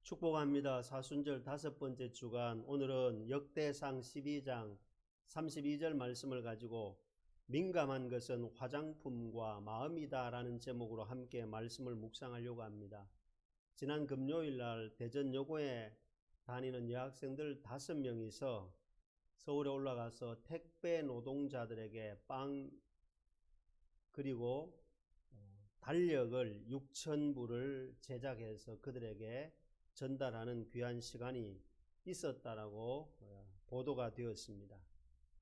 축복합니다. 사순절 5번째 주간, 오늘은 역대상 12장 32절 말씀을 가지고 민감한 것은 화장품과 마음이다 라는 제목으로 함께 말씀을 묵상하려고 합니다. 지난 금요일날 대전여고에 다니는 여학생들 5명이서 서울에 올라가서 택배 노동자들에게 빵 그리고 달력을 6,000부를 제작해서 그들에게 전달하는 귀한 시간이 있었다라고 보도가 되었습니다.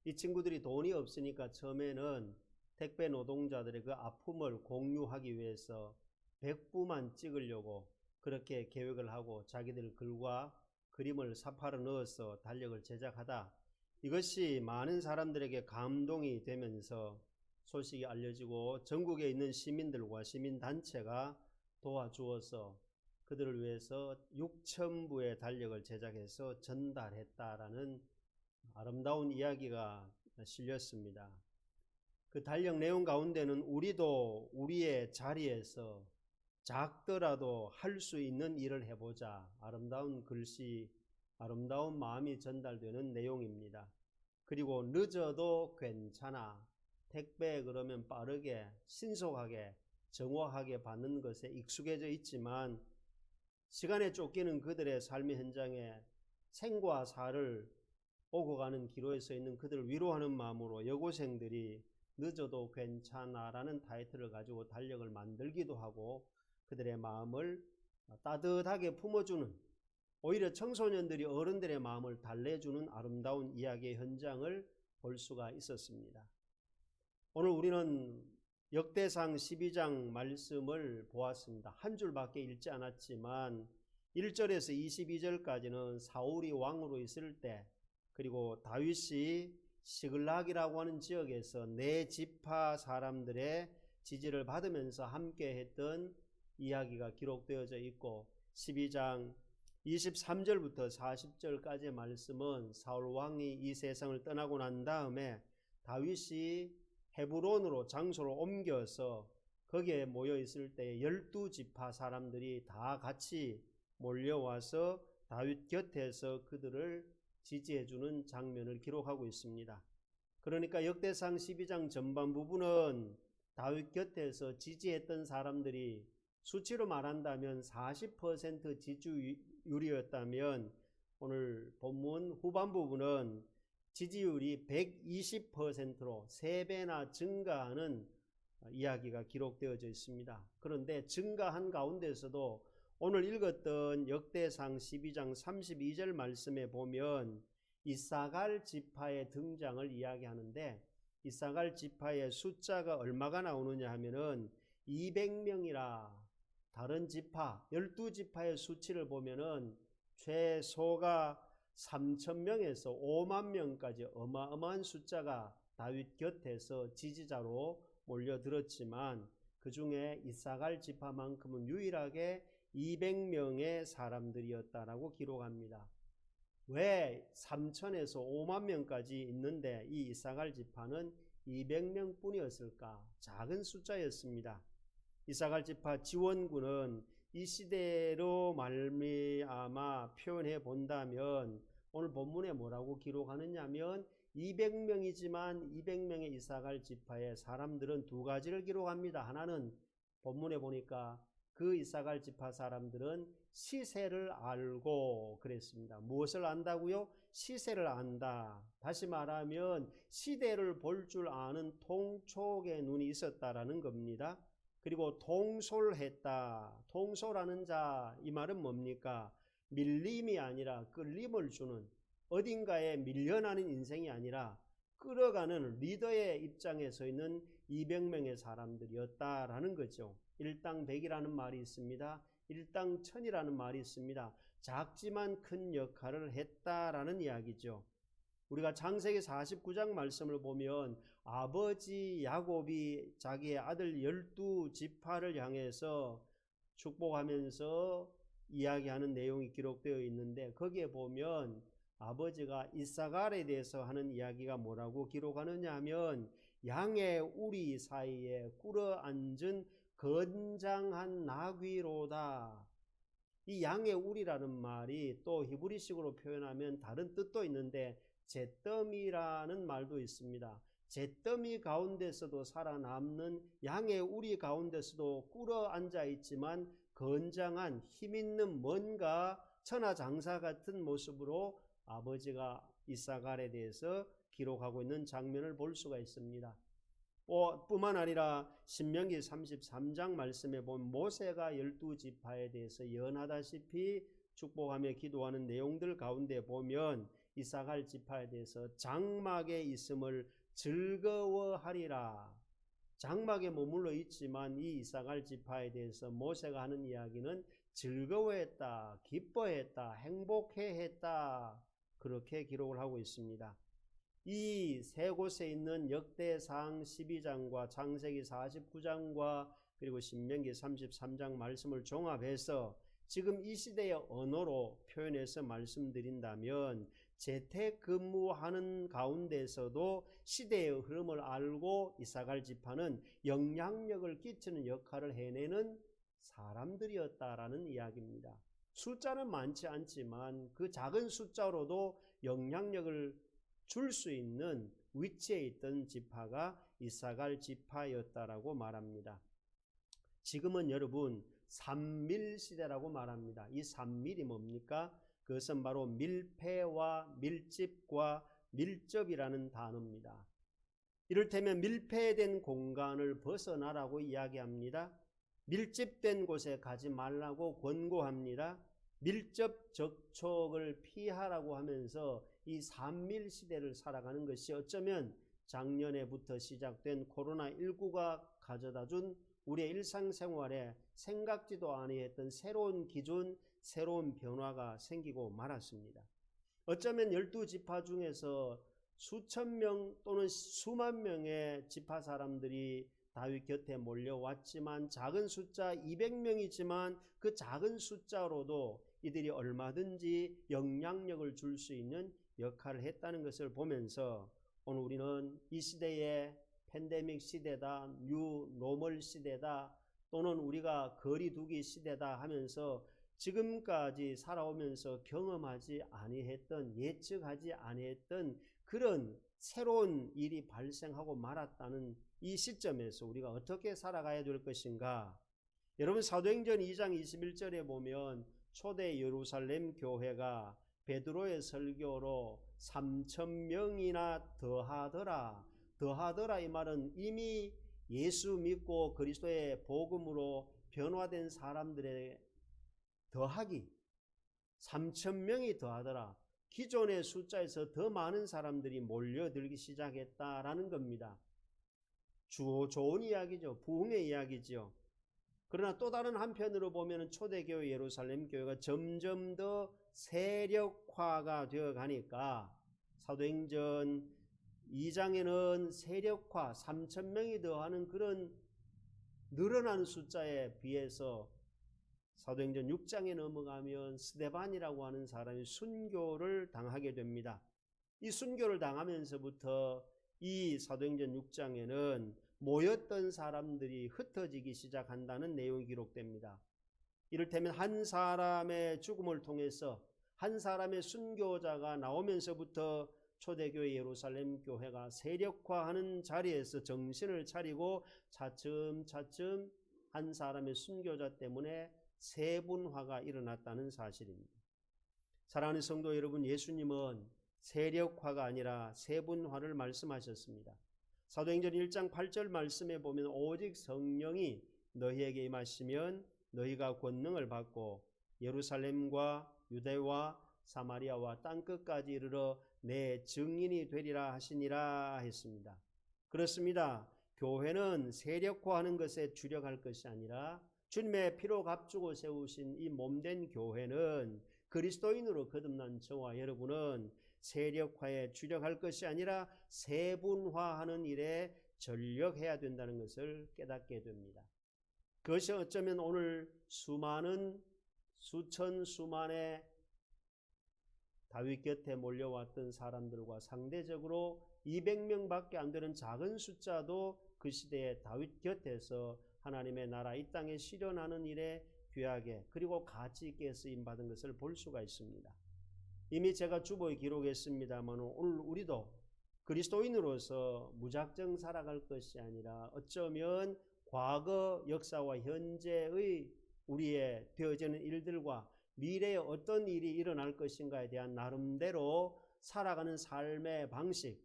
이 친구들이 돈이 없으니까 처음에는 택배 노동자들의 그 아픔을 공유하기 위해서 100부만 찍으려고 그렇게 계획을 하고 자기들 글과 그림을 사파로 넣어서 달력을 제작하다 이것이 많은 사람들에게 감동이 되면서 소식이 알려지고 전국에 있는 시민들과 시민단체가 도와주어서 그들을 위해서 6,000부의 달력을 제작해서 전달했다라는 아름다운 이야기가 실렸습니다. 그 달력 내용 가운데는 우리도 우리의 자리에서 작더라도 할 수 있는 일을 해보자. 아름다운 글씨, 아름다운 마음이 전달되는 내용입니다. 그리고 늦어도 괜찮아. 택배 그러면 빠르게, 신속하게, 정확하게 받는 것에 익숙해져 있지만 시간에 쫓기는 그들의 삶의 현장에 생과 사를 오고 가는 기로에 서 있는 그들을 위로하는 마음으로 여고생들이 늦어도 괜찮아 라는 타이틀을 가지고 달력을 만들기도 하고 그들의 마음을 따뜻하게 품어주는, 오히려 청소년들이 어른들의 마음을 달래주는 아름다운 이야기의 현장을 볼 수가 있었습니다. 오늘 우리는 역대상 12장 말씀을 보았습니다. 한 줄밖에 읽지 않았지만 1절에서 22절까지는 사울이 왕으로 있을 때, 그리고 다윗이 시글락이라고 하는 지역에서 네 지파 사람들의 지지를 받으면서 함께 했던 이야기가 기록되어져 있고, 12장 23절부터 40절까지의 말씀은 사울 왕이 이 세상을 떠나고 난 다음에 다윗이 헤브론으로 장소를 옮겨서 거기에 모여 있을 때 12지파 사람들이 다 같이 몰려와서 다윗 곁에서 그들을 지지해주는 장면을 기록하고 있습니다. 그러니까 역대상 12장 전반 부분은 다윗 곁에서 지지했던 사람들이 수치로 말한다면 40% 지지율이었다면 오늘 본문 후반 부분은 지지율이 120%로 3배나 증가하는 이야기가 기록되어져 있습니다. 그런데 증가한 가운데서도 오늘 읽었던 역대상 12장 32절 말씀에 보면 이사갈 지파의 등장을 이야기하는데, 이사갈 지파의 숫자가 얼마가 나오느냐 하면은 200명이라 다른 지파 12지파의 수치를 보면은 최소가 3,000명에서 5만 명까지 어마어마한 숫자가 다윗 곁에서 지지자로 몰려들었지만 그 중에 이사갈 지파만큼은 유일하게 200명의 사람들이었다라고 기록합니다. 왜 3,000에서 5만 명까지 있는데 이 이사갈 지파는 200명 뿐이었을까? 작은 숫자였습니다. 이사갈 지파 지원군은 이 시대로 말미암아 표현해 본다면 오늘 본문에 뭐라고 기록하느냐 하면 200명이지만 200명의 이사갈 지파의 사람들은 두 가지를 기록합니다. 하나는 본문에 보니까 그 이사갈 지파 사람들은 시세를 알고 그랬습니다. 무엇을 안다고요? 시세를 안다. 다시 말하면 시대를 볼 줄 아는 통촉의 눈이 있었다라는 겁니다. 그리고 통솔했다. 통솔하는 자, 이 말은 뭡니까? 밀림이 아니라 끌림을 주는, 어딘가에 밀려나는 인생이 아니라 끌어가는 리더의 입장에 서 있는 200명의 사람들이었다라는 거죠. 일당 100이라는 말이 있습니다. 일당 1000이라는 말이 있습니다. 작지만 큰 역할을 했다라는 이야기죠. 우리가 창세기 49장 말씀을 보면 아버지 야곱이 자기의 아들 12지파를 향해서 축복하면서 이야기하는 내용이 기록되어 있는데, 거기에 보면 아버지가 이사갈에 대해서 하는 이야기가 뭐라고 기록하느냐 하면 양의 우리 사이에 꿇어 앉은 건장한 나귀로다. 이 양의 우리라는 말이 또 히브리식으로 표현하면 다른 뜻도 있는데 잿더미라는 말도 있습니다. 잿더미 가운데서도 살아남는 양의 우리 가운데서도 꿇어 앉아 있지만 건장한 힘있는 뭔가 천하장사 같은 모습으로 아버지가 이사갈에 대해서 기록하고 있는 장면을 볼 수가 있습니다. 뿐만 아니라 신명기 33장 말씀에 보면 모세가 12지파에 대해서 예언하다시피 축복하며 기도하는 내용들 가운데 보면 이사갈 지파에 대해서 장막에 있음을 즐거워하리라. 장막에 머물러 있지만 이 이사갈 지파에 대해서 모세가 하는 이야기는 즐거워했다, 기뻐했다, 행복해했다, 그렇게 기록을 하고 있습니다. 이 세 곳에 있는 역대상 12장과 창세기 49장과 그리고 신명기 33장 말씀을 종합해서 지금 이 시대의 언어로 표현해서 말씀드린다면 재택근무하는 가운데서도 시대의 흐름을 알고 이사갈 지파는 영향력을 끼치는 역할을 해내는 사람들이었다라는 이야기입니다. 숫자는 많지 않지만 그 작은 숫자로도 영향력을 줄 수 있는 위치에 있던 지파가 이사갈 지파였다라고 말합니다. 지금은 여러분 산밀시대라고 말합니다. 이 산밀이 뭡니까? 그것은 바로 밀폐와 밀집과 밀접이라는 단어입니다. 이를테면 밀폐된 공간을 벗어나라고 이야기합니다. 밀집된 곳에 가지 말라고 권고합니다. 밀접 접촉을 피하라고 하면서 이 산밀시대를 살아가는 것이 어쩌면 작년에부터 시작된 코로나19가 가져다준 우리의 일상생활에 생각지도 아니했던 새로운 기준, 새로운 변화가 생기고 말았습니다. 어쩌면 12지파 중에서 수천 명 또는 수만 명의 지파 사람들이 다윗 곁에 몰려왔지만 작은 숫자 200명이지만 그 작은 숫자로도 이들이 얼마든지 영향력을 줄 수 있는 역할을 했다는 것을 보면서 오늘 우리는 이 시대에 팬데믹 시대다, 뉴 노멀 시대다, 또는 우리가 거리두기 시대다 하면서 지금까지 살아오면서 경험하지 아니했던, 예측하지 아니했던 그런 새로운 일이 발생하고 말았다는 이 시점에서 우리가 어떻게 살아가야 될 것인가? 여러분 사도행전 2장 21절에 보면 초대 예루살렘 교회가 베드로의 설교로 3,000명이나 더하더라 이 말은 이미 예수 믿고 그리스도의 복음으로 변화된 사람들의 더하기 3,000명이 더하더라. 기존의 숫자에서 더 많은 사람들이 몰려들기 시작했다라는 겁니다. 좋은 이야기죠. 부흥의 이야기죠. 그러나 또 다른 한편으로 보면 초대교회 예루살렘 교회가 점점 더 세력화가 되어 가니까 사도행전 2장에는 세력화 3,000명이 더하는 그런 늘어나는 숫자에 비해서 사도행전 6장에 넘어가면 스데반이라고 하는 사람이 순교를 당하게 됩니다. 이 순교를 당하면서부터 이 사도행전 6장에는 모였던 사람들이 흩어지기 시작한다는 내용이 기록됩니다. 이를테면 한 사람의 죽음을 통해서 한 사람의 순교자가 나오면서부터 초대교회 예루살렘 교회가 세력화하는 자리에서 정신을 차리고 차츰차츰 한 사람의 순교자 때문에 세분화가 일어났다는 사실입니다. 사랑하는 성도 여러분, 예수님은 세력화가 아니라 세분화를 말씀하셨습니다. 사도행전 1장 8절 말씀에 보면 오직 성령이 너희에게 임하시면 너희가 권능을 받고 예루살렘과 유대와 사마리아와 땅끝까지 이르러 내 증인이 되리라 하시니라 했습니다. 그렇습니다. 교회는 세력화하는 것에 주력할 것이 아니라 주님의 피로 값주고 세우신 이 몸된 교회는 그리스도인으로 거듭난 저와 여러분은 세력화에 주력할 것이 아니라 세분화하는 일에 전력해야 된다는 것을 깨닫게 됩니다. 그것이 어쩌면 오늘 수만의 다윗 곁에 몰려왔던 사람들과 상대적으로 200명밖에 안 되는 작은 숫자도 그 시대에 다윗 곁에서 하나님의 나라 이 땅에 실현하는 일에 귀하게 그리고 가치 있게 쓰임받은 것을 볼 수가 있습니다. 이미 제가 주보에 기록했습니다만 오늘 우리도 그리스도인으로서 무작정 살아갈 것이 아니라 어쩌면 과거 역사와 현재의 우리의 되어지는 일들과 미래에 어떤 일이 일어날 것인가에 대한 나름대로 살아가는 삶의 방식,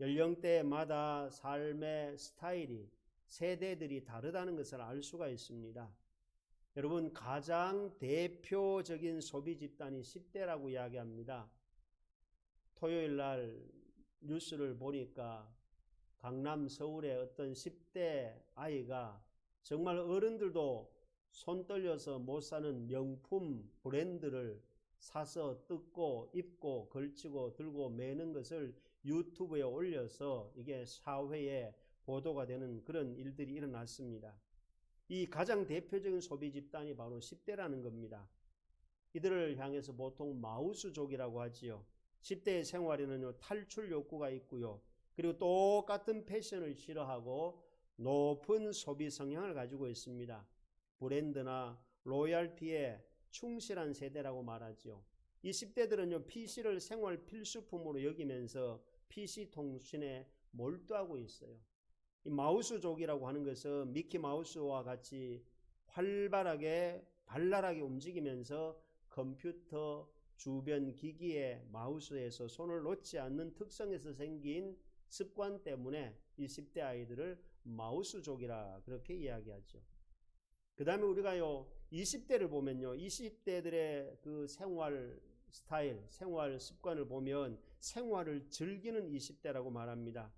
연령대마다 삶의 스타일이 세대들이 다르다는 것을 알 수가 있습니다. 여러분, 가장 대표적인 소비 집단이 10대라고 이야기합니다. 토요일 날 뉴스를 보니까 강남 서울의 어떤 10대 아이가 정말 어른들도 손 떨려서 못 사는 명품 브랜드를 사서 뜯고 입고 걸치고 들고 매는 것을 유튜브에 올려서 이게 사회에 보도가 되는 그런 일들이 일어났습니다. 이 가장 대표적인 소비 집단이 바로 10대라는 겁니다. 이들을 향해서 보통 마우스족이라고 하지요. 10대의 생활에는 탈출 욕구가 있고요. 그리고 똑같은 패션을 싫어하고 높은 소비 성향을 가지고 있습니다. 브랜드나 로열티에 충실한 세대라고 말하지요. 이 10대들은요, PC를 생활 필수품으로 여기면서 PC 통신에 몰두하고 있어요. 이 마우스족이라고 하는 것은 미키 마우스와 같이 활발하게 발랄하게 움직이면서 컴퓨터 주변 기기의 마우스에서 손을 놓지 않는 특성에서 생긴 습관 때문에 이 10대 아이들을 마우스족이라 그렇게 이야기하죠. 그 다음에 우리가요 20대를 보면요 20대들의 그 생활 스타일, 생활 습관을 보면 생활을 즐기는 20대라고 말합니다.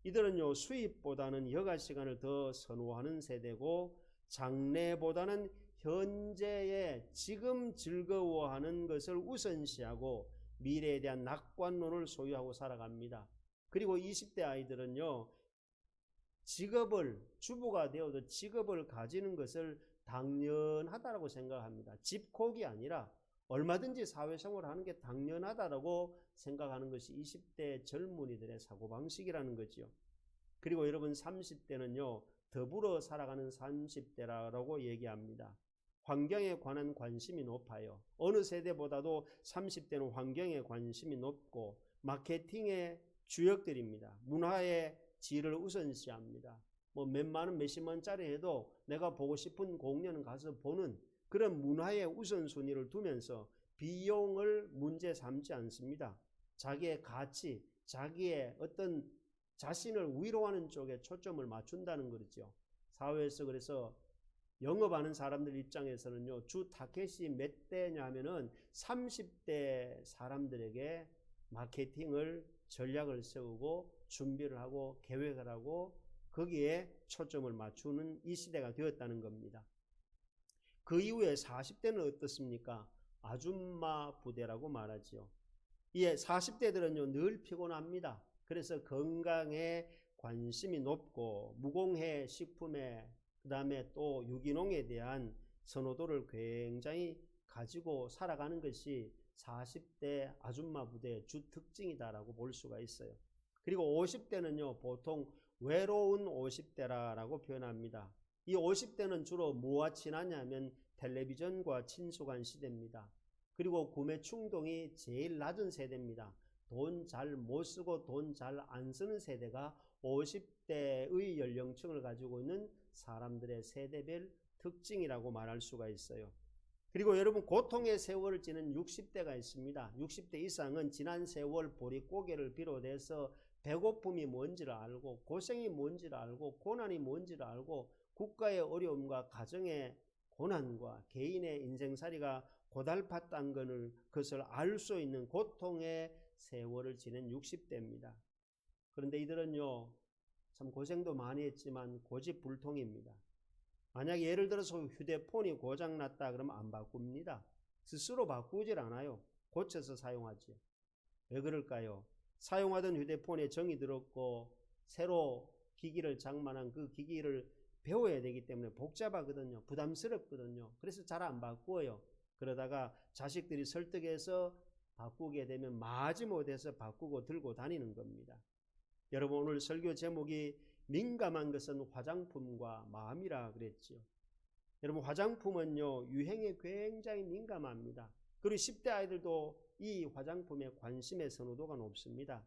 이들은요 수입보다는 여가 시간을 더 선호하는 세대고 장래보다는 현재의 지금 즐거워하는 것을 우선시하고 미래에 대한 낙관론을 소유하고 살아갑니다. 그리고 20대 아이들은요 직업을 주부가 되어도 직업을 가지는 것을 당연하다고 생각합니다. 집콕이 아니라 얼마든지 사회생활을 하는 게 당연하다고 생각하는 것이 20대 젊은이들의 사고방식이라는 거죠. 그리고 여러분 30대는요 더불어 살아가는 30대라고 얘기합니다. 환경에 관한 관심이 높아요. 어느 세대보다도 30대는 환경에 관심이 높고 마케팅의 주역들입니다. 문화의 질을 우선시합니다. 뭐 몇만 원 몇십만 원짜리 해도 내가 보고 싶은 공연은 가서 보는 그런 문화의 우선순위를 두면서 비용을 문제 삼지 않습니다. 자기의 가치, 자기의 어떤 자신을 위로하는 쪽에 초점을 맞춘다는 거죠. 사회에서 그래서 영업하는 사람들 입장에서는요 주 타겟이 몇 대냐 하면은 30대 사람들에게 마케팅을 전략을 세우고 준비를 하고 계획을 하고 거기에 초점을 맞추는 이 시대가 되었다는 겁니다. 그 이후에 40대는 어떻습니까? 아줌마 부대라고 말하지요. 예, 40대들은요 늘 피곤합니다. 그래서 건강에 관심이 높고 무공해 식품에 그 다음에 또 유기농에 대한 선호도를 굉장히 가지고 살아가는 것이 40대 아줌마 부대의 주 특징이다라고 볼 수가 있어요. 그리고 50대는요 보통 외로운 50대라고 표현합니다. 이 50대는 주로 뭐와 친하냐면 텔레비전과 친숙한 시대입니다. 그리고 구매 충동이 제일 낮은 세대입니다. 돈 잘 못 쓰고 돈 잘 안 쓰는 세대가 50대의 연령층을 가지고 있는 사람들의 세대별 특징이라고 말할 수가 있어요. 그리고 여러분 고통의 세월을 지는 60대가 있습니다. 60대 이상은 지난 세월 보릿고개를 비롯해서 배고픔이 뭔지를 알고 고생이 뭔지를 알고 고난이 뭔지를 알고 국가의 어려움과 가정의 고난과 개인의 인생살이가 고달팠다는 것을 알 수 있는 고통의 세월을 지낸 60대입니다. 그런데 이들은요 참 고생도 많이 했지만 고집불통입니다. 만약에 예를 들어서 휴대폰이 고장났다 그러면 안 바꿉니다. 스스로 바꾸질 않아요. 고쳐서 사용하죠. 왜 그럴까요? 사용하던 휴대폰에 정이 들었고 새로 기기를 장만한 그 기기를 배워야 되기 때문에 복잡하거든요. 부담스럽거든요. 그래서 잘 안 바꾸어요. 그러다가 자식들이 설득해서 바꾸게 되면 마지못해서 바꾸고 들고 다니는 겁니다. 여러분 오늘 설교 제목이 민감한 것은 화장품과 마음이라 그랬죠. 여러분, 화장품은요, 유행에 굉장히 민감합니다. 그리고 10대 아이들도 이 화장품에 관심의 선호도가 높습니다.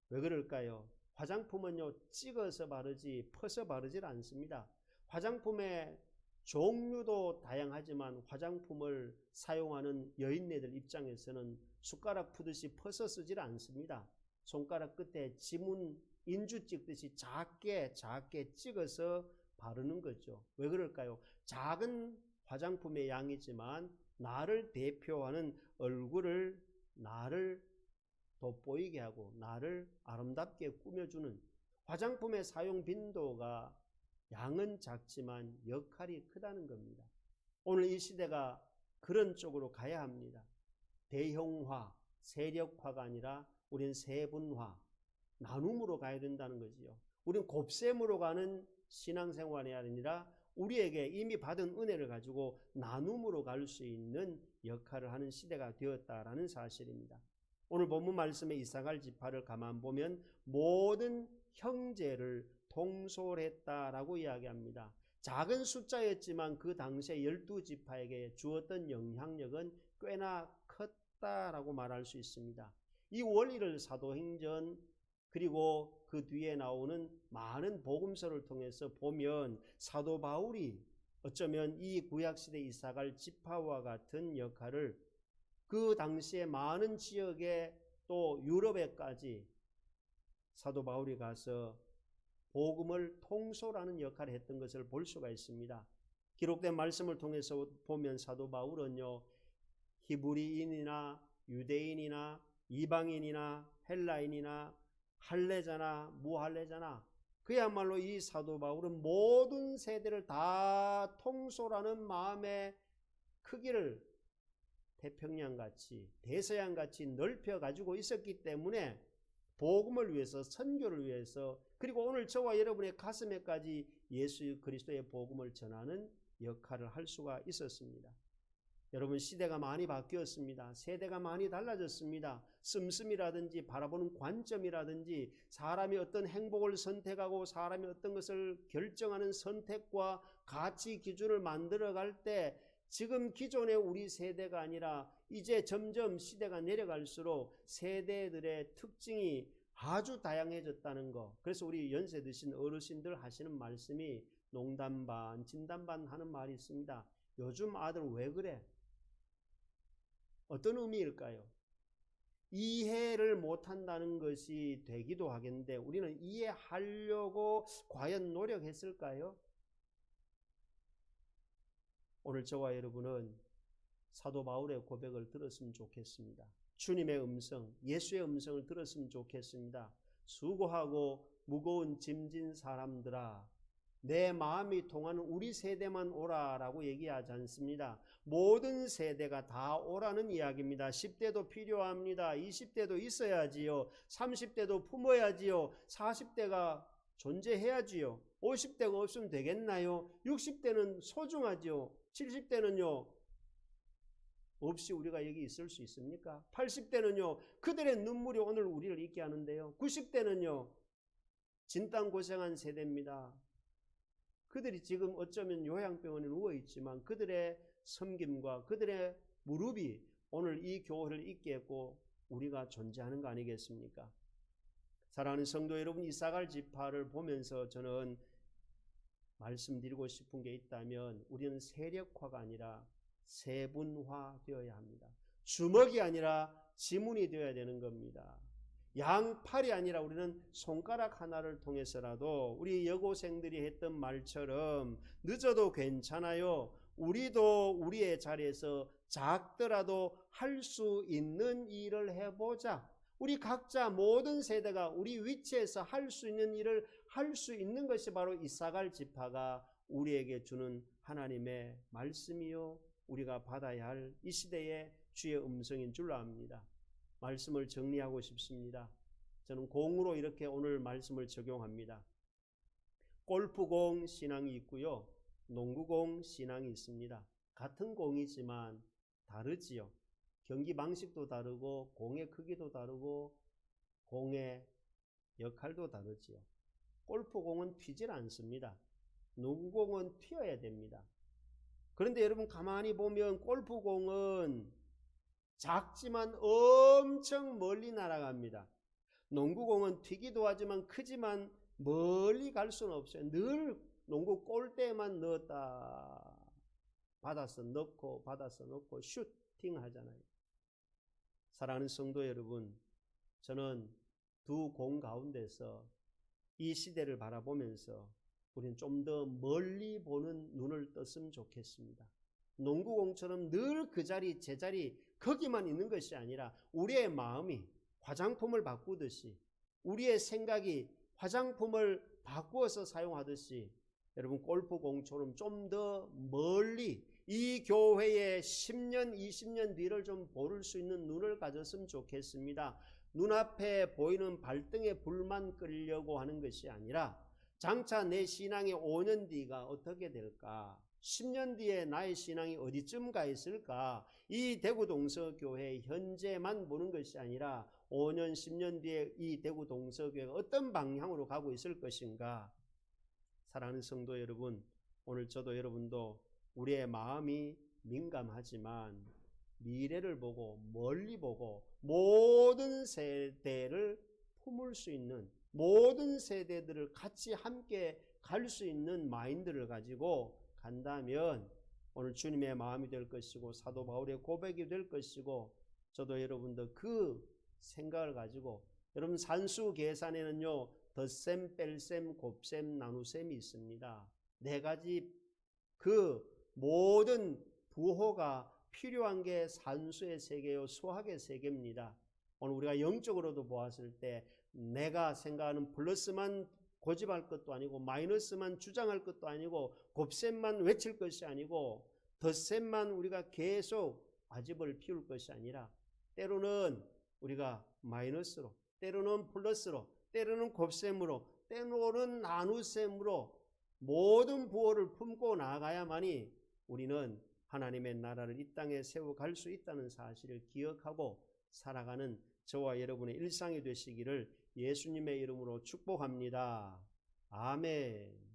왜 그럴까요? 화장품은요, 찍어서 바르지 퍼서 바르질 않습니다. 화장품의 종류도 다양하지만 화장품을 사용하는 여인네들 입장에서는 숟가락 푸듯이 퍼서 쓰질 않습니다. 손가락 끝에 지문 인주 찍듯이 작게 찍어서 바르는 거죠. 왜 그럴까요? 작은 화장품의 양이지만 나를 대표하는 얼굴을, 나를 돋보이게 하고 나를 아름답게 꾸며주는 화장품의 사용 빈도가 양은 작지만 역할이 크다는 겁니다. 오늘 이 시대가 그런 쪽으로 가야 합니다. 대형화, 세력화가 아니라 우린 세분화, 나눔으로 가야 된다는 거지요. 우린 곱셈으로 가는 신앙생활이 아니라 우리에게 이미 받은 은혜를 가지고 나눔으로 갈 수 있는 역할을 하는 시대가 되었다라는 사실입니다. 오늘 본문 말씀에 이사갈 지파를 가만 보면 모든 형제를 통솔했다라고 이야기합니다. 작은 숫자였지만 그 당시에 12지파에게 주었던 영향력은 꽤나 컸다라고 말할 수 있습니다. 이 원리를 사도행전 그리고 그 뒤에 나오는 많은 복음서를 통해서 보면 사도 바울이 어쩌면 이 구약시대 이사갈 지파와 같은 역할을 그 당시에 많은 지역에 또 유럽에까지 사도 바울이 가서 복음을 통솔하는 역할을 했던 것을 볼 수가 있습니다. 기록된 말씀을 통해서 보면 사도 바울은요, 히브리인이나 유대인이나 이방인이나 헬라인이나 할례자나 무할례자나 그야말로 이 사도 바울은 모든 세대를 다 통솔하는 마음의 크기를 태평양같이 대서양같이 넓혀 가지고 있었기 때문에 복음을 위해서, 선교를 위해서, 그리고 오늘 저와 여러분의 가슴에까지 예수 그리스도의 복음을 전하는 역할을 할 수가 있었습니다. 여러분, 시대가 많이 바뀌었습니다. 세대가 많이 달라졌습니다. 씀씀이라든지 바라보는 관점이라든지 사람이 어떤 행복을 선택하고 사람이 어떤 것을 결정하는 선택과 가치 기준을 만들어갈 때 지금 기존의 우리 세대가 아니라 이제 점점 시대가 내려갈수록 세대들의 특징이 아주 다양해졌다는 거. 그래서 우리 연세 드신 어르신들 하시는 말씀이 농담 반 진담 반 하는 말이 있습니다. 요즘 아들 왜 그래? 어떤 의미일까요? 이해를 못한다는 것이 되기도 하겠는데 우리는 이해하려고 과연 노력했을까요? 오늘 저와 여러분은 사도 바울의 고백을 들었으면 좋겠습니다. 주님의 음성, 예수의 음성을 들었으면 좋겠습니다. 수고하고 무거운 짐진 사람들아, 내 마음이 통하는 우리 세대만 오라라고 얘기하지 않습니다. 모든 세대가 다 오라는 이야기입니다. 10대도 필요합니다. 20대도 있어야지요. 30대도 품어야지요. 40대가 존재해야지요. 50대가 없으면 되겠나요? 60대는 소중하지요. 70대는요. 없이 우리가 여기 있을 수 있습니까? 80대는요. 그들의 눈물이 오늘 우리를 있게 하는데요. 90대는요. 진땀 고생한 세대입니다. 그들이 지금 어쩌면 요양병원에 누워있지만 그들의 섬김과 그들의 무릎이 오늘 이 교회를 있게 했고 우리가 존재하는 거 아니겠습니까? 사랑하는 성도 여러분, 이사갈 지파를 보면서 저는 말씀드리고 싶은 게 있다면 우리는 세력화가 아니라 세분화 되어야 합니다. 주먹이 아니라 지문이 되어야 되는 겁니다. 양팔이 아니라 우리는 손가락 하나를 통해서라도 우리 여고생들이 했던 말처럼 늦어도 괜찮아요. 우리도 우리의 자리에서 작더라도 할 수 있는 일을 해보자. 우리 각자 모든 세대가 우리 위치에서 할 수 있는 일을 할 수 있는 것이 바로 이사갈 지파가 우리에게 주는 하나님의 말씀이요, 우리가 받아야 할 이 시대의 주의 음성인 줄로 압니다. 말씀을 정리하고 싶습니다. 저는 공으로 이렇게 오늘 말씀을 적용합니다. 골프공 신앙이 있고요, 농구공 신앙이 있습니다. 같은 공이지만 다르지요. 경기 방식도 다르고 공의 크기도 다르고 공의 역할도 다르지요. 골프공은 튀질 않습니다. 농구공은 튀어야 됩니다. 그런데 여러분 가만히 보면 골프공은 작지만 엄청 멀리 날아갑니다. 농구공은 튀기도 하지만 크지만 멀리 갈 수는 없어요. 늘 농구 골대만 넣었다 받아서 넣고 받아서 넣고 슈팅 하잖아요. 사랑하는 성도 여러분, 저는 두 공 가운데서 이 시대를 바라보면서 우리는 좀 더 멀리 보는 눈을 떴으면 좋겠습니다. 농구공처럼 늘 그 자리 제자리 거기만 있는 것이 아니라 우리의 마음이 화장품을 바꾸듯이, 우리의 생각이 화장품을 바꾸어서 사용하듯이 여러분 골프공처럼 좀 더 멀리 이 교회의 10년 20년 뒤를 좀 볼 수 있는 눈을 가졌으면 좋겠습니다. 눈앞에 보이는 발등에 불만 끌려고 하는 것이 아니라 장차 내 신앙의 5년 뒤가 어떻게 될까? 10년 뒤에 나의 신앙이 어디쯤 가 있을까? 이 대구 동서교회 현재만 보는 것이 아니라 5년 10년 뒤에 이 대구 동서교회가 어떤 방향으로 가고 있을 것인가? 사랑하는 성도 여러분, 오늘 저도 여러분도 우리의 마음이 민감하지만 미래를 보고 멀리 보고 모든 세대를 품을 수 있는, 모든 세대들을 같이 함께 갈 수 있는 마인드를 가지고 간다면 오늘 주님의 마음이 될 것이고 사도 바울의 고백이 될 것이고, 저도 여러분도 그 생각을 가지고, 여러분 산수 계산에는요 덧셈, 뺄셈, 곱셈, 나누셈이 있습니다. 4가지 그 모든 부호가 필요한 게 산수의 세계요 수학의 세계입니다. 오늘 우리가 영적으로도 보았을 때 내가 생각하는 플러스만 고집할 것도 아니고 마이너스만 주장할 것도 아니고 곱셈만 외칠 것이 아니고 덧셈만 우리가 계속 아집을 피울 것이 아니라 때로는 우리가 마이너스로, 때로는 플러스로, 때로는 곱셈으로, 때로는 나누셈으로 모든 부호를 품고 나아가야만이 우리는 하나님의 나라를 이 땅에 세워갈 수 있다는 사실을 기억하고 살아가는 저와 여러분의 일상이 되시기를 예수님의 이름으로 축복합니다. 아멘.